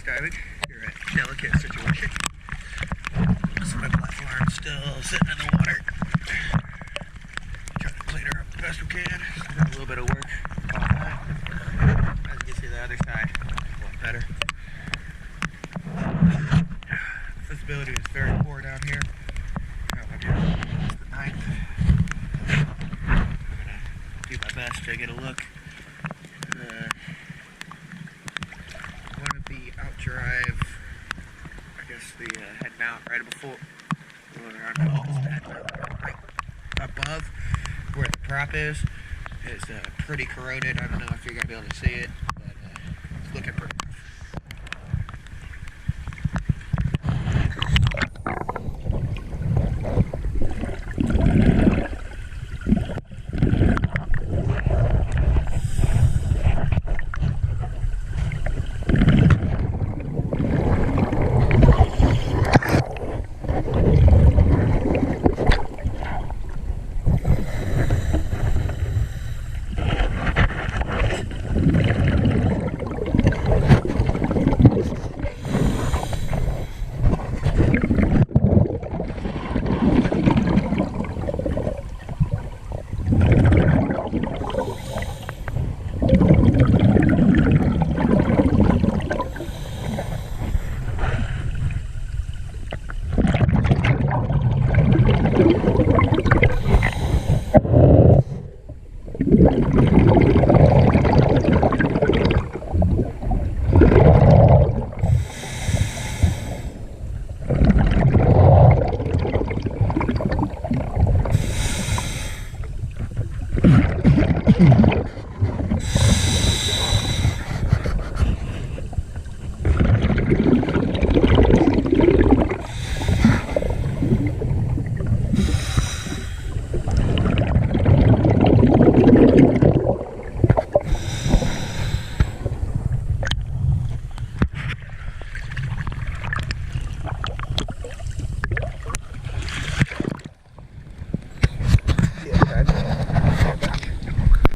diving. You're in a delicate situation. So my platform's still sitting in the water. Trying to clean her up the best we can. Still got a little bit of work behind. As you can see, the other side is a lot better. Visibility is very poor down here. It's the 9th. I'm gonna do my best to get a look. One of the outdrive, I guess the head mount right before, right above where the prop is pretty corroded. I don't know if you're gonna be able to see it, but it's looking pretty